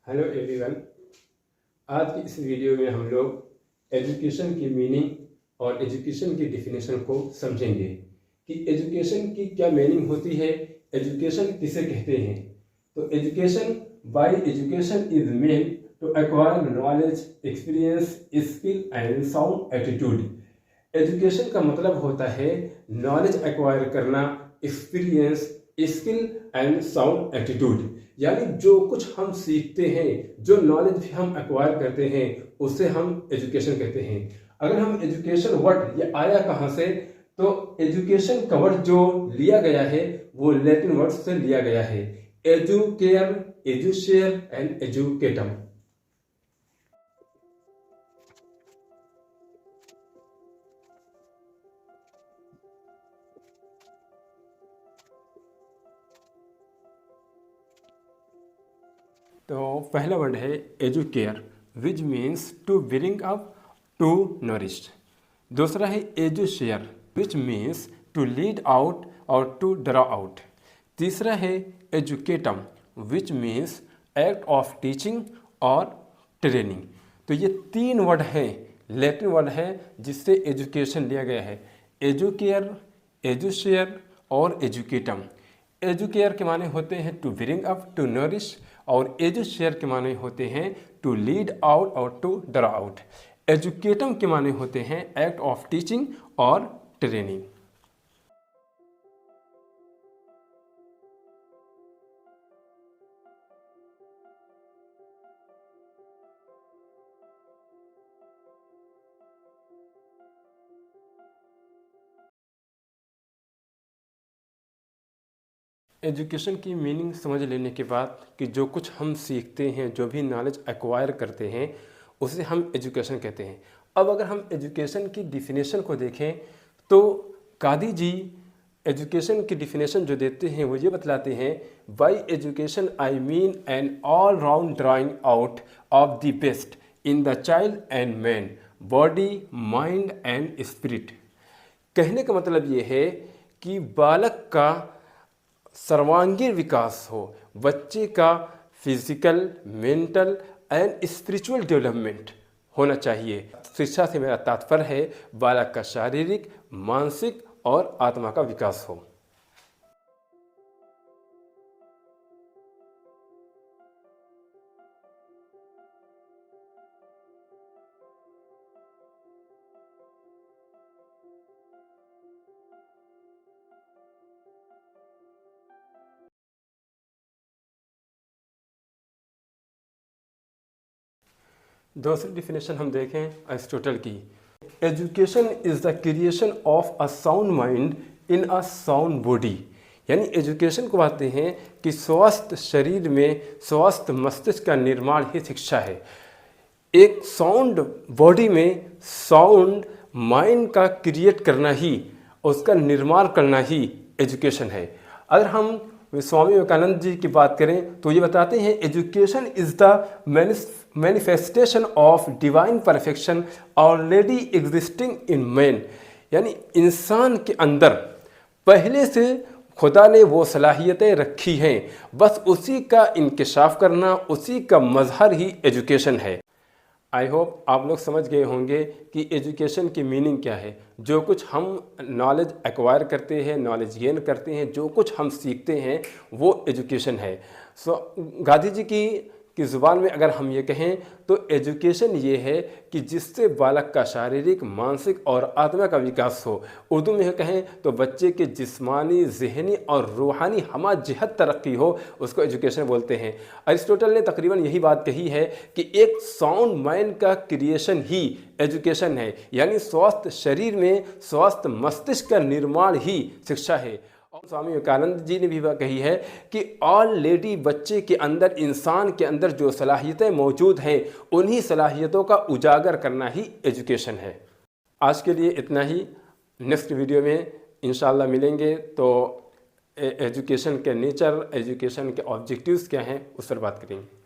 Hello everyone. आज की इस वीडियो में हम लोग एजुकेशन की मीनिंग और एजुकेशन की डिफिनेशन को समझेंगे कि एजुकेशन की क्या मीनिंग होती है, एजुकेशन किसे कहते हैं। तो education, by education is meant to acquire knowledge, experience, skill and sound attitude. Education का मतलब होता है नॉलेज एक्वायर करना, experience, skill and sound attitude. यानी जो कुछ हम सीखते हैं, जो नॉलेज भी हम एक्वायर करते हैं, उसे हम एजुकेशन कहते हैं। अगर हम एजुकेशन वर्ड, ये आया कहाँ से, तो एजुकेशन का वर्ड जो लिया गया है वो लैटिन वर्ड से लिया गया है। Educare, educere and educatum. तो पहला वर्ड है educare, which means to bring up, to nourish. दूसरा है educere, which means to lead out और टू ड्रा आउट। तीसरा है educatum, which means act of teaching और ट्रेनिंग। तो ये तीन वर्ड हैं, लैटिन वर्ड है जिससे एजुकेशन लिया गया है। एजुकेयर, एजुशेयर और एजुकेटम। एजुकेयर के माने होते हैं to bring up, to nourish, और एजुशेयर के माने होते हैं टू लीड आउट और टू ड्रा आउट। एजुकेटम के माने होते हैं एक्ट ऑफ टीचिंग और ट्रेनिंग। एजुकेशन की मीनिंग समझ लेने के बाद कि जो कुछ हम सीखते हैं, जो भी नॉलेज एक्वायर करते हैं, उसे हम एजुकेशन कहते हैं। अब अगर हम एजुकेशन की डिफिनेशन को देखें तो कादी जी एजुकेशन की डिफिनेशन जो देते हैं वो ये बतलाते हैं, by education I mean an all round drawing out of the best in the child and man, body, mind and spirit. कहने का मतलब ये है कि बालक का सर्वांगीण विकास हो, बच्चे का physical, mental and spiritual development होना चाहिए। शिक्षा से मेरा तात्पर्य है बालक का शारीरिक, मानसिक और आत्मा का विकास हो। दूसरी डिफिनेशन हम देखें अरिस्टोटल की। Education is the creation of a sound mind in a sound body. यानी एजुकेशन को कहते हैं कि स्वस्थ शरीर में स्वस्थ मस्तिष्क का निर्माण ही शिक्षा है। एक साउंड बॉडी में साउंड माइंड का क्रिएट करना ही, उसका निर्माण करना ही एजुकेशन है। अगर हम स्वामी विवेकानंद जी की बात करें तो ये बताते हैं, education is the manifestation of divine perfection already existing in man. यानी इंसान के अंदर पहले से खुदा ने वो सलाहियतें रखी हैं, बस उसी का इंकिशाफ करना, उसी का मजहर ही एजुकेशन है। आई होप आप लोग समझ गए होंगे कि एजुकेशन की मीनिंग क्या है। जो कुछ हम नॉलेज एक्वायर करते हैं, नॉलेज गेन करते हैं, जो कुछ हम सीखते हैं, वो एजुकेशन है। गांधी जी की ज़ुबान में अगर हम ये कहें तो एजुकेशन ये है कि जिससे बालक का शारीरिक, मानसिक और आत्मा का विकास हो। उर्दू में कहें तो बच्चे के जिस्मानी, ज़हनी और रूहानी हमा जिहत तरक्की हो, उसको एजुकेशन बोलते हैं। अरिस्टोटल ने तकरीबन यही बात कही है कि एक साउंड माइंड का क्रिएशन ही एजुकेशन है। यानी स्वस्थ शरीर में स्वस्थ मस्तिष्क का निर्माण ही शिक्षा है। और स्वामी विवेकानंद जी ने भी कही है कि ऑलरेडी बच्चे के अंदर, इंसान के अंदर जो सलाहियतें मौजूद हैं, उन्हीं सलाहियतों का उजागर करना ही एजुकेशन है। आज के लिए इतना ही। नेक्स्ट वीडियो में इंशाल्लाह मिलेंगे तो एजुकेशन के नेचर, एजुकेशन के ऑब्जेक्टिव्स क्या हैं, उस पर बात करेंगे।